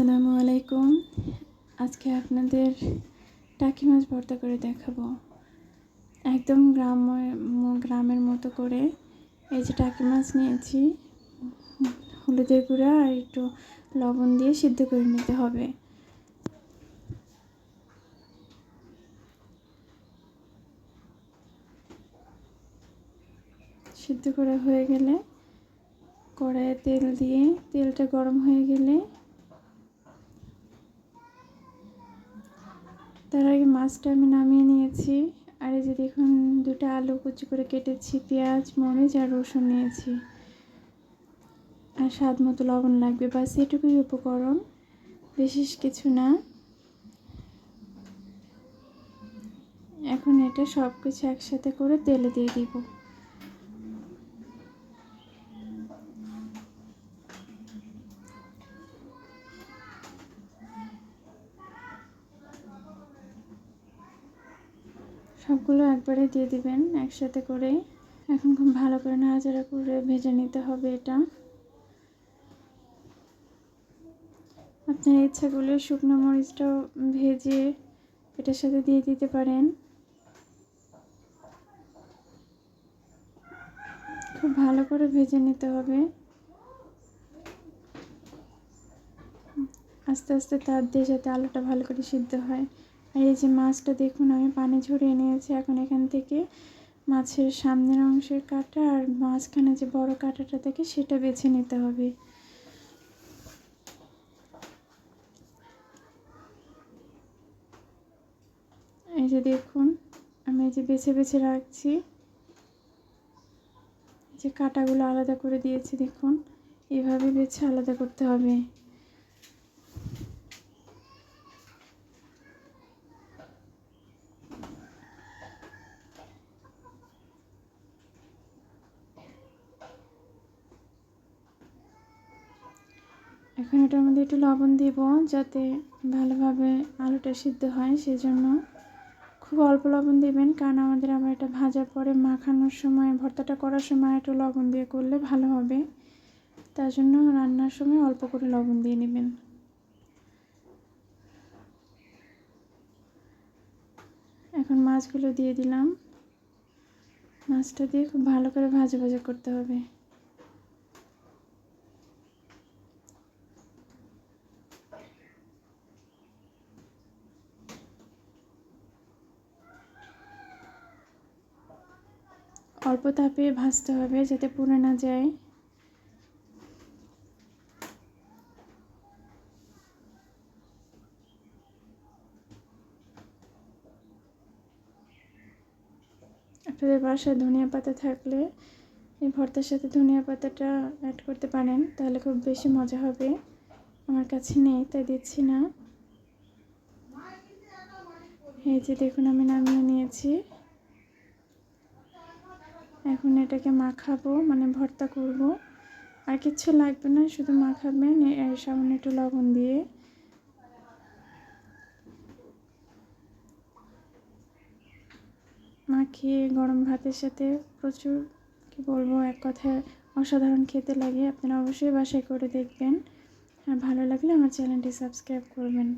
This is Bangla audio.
আসসালামু আলাইকুম। আজকে আপনাদের টাকি মাছ ভর্তা করে দেখাবো। একদম গ্রামের মতো করে এই যে টাকি মাছ নিয়েছি, হলুদের গুঁড়া আর একটু লবণ দিয়ে সিদ্ধ করে নিতে হবে। সিদ্ধ করা হয়ে গেলে কড়াইয়ে তেল দিয়ে তেলটা গরম হয়ে গেলে তার আগে মাছটা আমি নামিয়ে নিয়েছি। আর এই যে দেখুন, দুটো আলু কুচি করে কেটেছি, পেঁয়াজ, মরিচ আর রসুন নিয়েছি, আর স্বাদ মতো লবণ লাগবে। বাস এটুকুই উপকরণ, বিশেষ কিছু না। এখন এটা সব কিছু একসাথে করে তেলে দিয়ে দিব। সবগুলো একবারে দিয়ে দিবেন একসাথে করে। এখন খুব ভালো করে নাড়াচাড়া করে ভেজে নিতে হবে এটা। আপনার ইচ্ছা করলে শুকনো মরিচটাও ভেজে এটার সাথে দিয়ে দিতে পারেন। খুব ভালো করে ভেজে নিতে হবে, আস্তে আস্তে তার দিয়ে, যাতে আলুটা ভালো করে সিদ্ধ হয়। আর এই যে মাছটা দেখুন, আমি পানি ঝরিয়ে নিয়েছি। এখন এখান থেকে মাছের সামনের অংশের কাঁটা আর মাঝখানে যে বড় কাঁটাটা থাকে সেটা বেছে নিতে হবে। এই যে দেখুন, আমি এই যে বেছে বেছে রাখছি, যে কাঁটাগুলো আলাদা করে দিয়েছি। দেখুন, এভাবে বেছে আলাদা করতে হবে। এখন এটার মধ্যে একটু লবণ দিব, যাতে ভালোভাবে আলুটা সিদ্ধ হয়। সেজন্য খুব অল্প লবণ দিবেন, কারণ আমাদের আবার এটা ভাজার পরে মাখানোর সময়, ভর্তাটা করার সময় একটু লবণ দিয়ে করলে ভালো হবে। তার জন্য রান্নার সময় অল্প করে লবণ দিয়ে নেবেন। এখন মাছগুলো দিয়ে দিলাম। মাছটা দিয়ে খুব ভালো করে ভাজা ভাজা করতে হবে। অল্প তাপে ভাজতে হবে, যাতে পুড়ে না যায়। আপনাদের বাসায় ধনিয়া পাতা থাকলে এই ভর্তার সাথে ধনিয়া পাতাটা অ্যাড করতে পারেন, তাহলে খুব বেশি মজা হবে। আমার কাছে নেই, তাই দিচ্ছি না। এই যে দেখুন, আমি নামিয়ে নিয়েছি। এখন এটাকে মাখাবো, মানে ভর্তা করব। আর কিচ্ছু লাগবে না, শুধু মাখাবেন সামান্য একটু লবণ দিয়ে। মাখিয়ে গরম ভাতের সাথে প্রচুর, কি বলবো, এক কথায় অসাধারণ খেতে লাগে। আপনারা অবশ্যই বাসায় করে দেখবেন। আর ভালো লাগলে আমার চ্যানেলটি সাবস্ক্রাইব করবেন।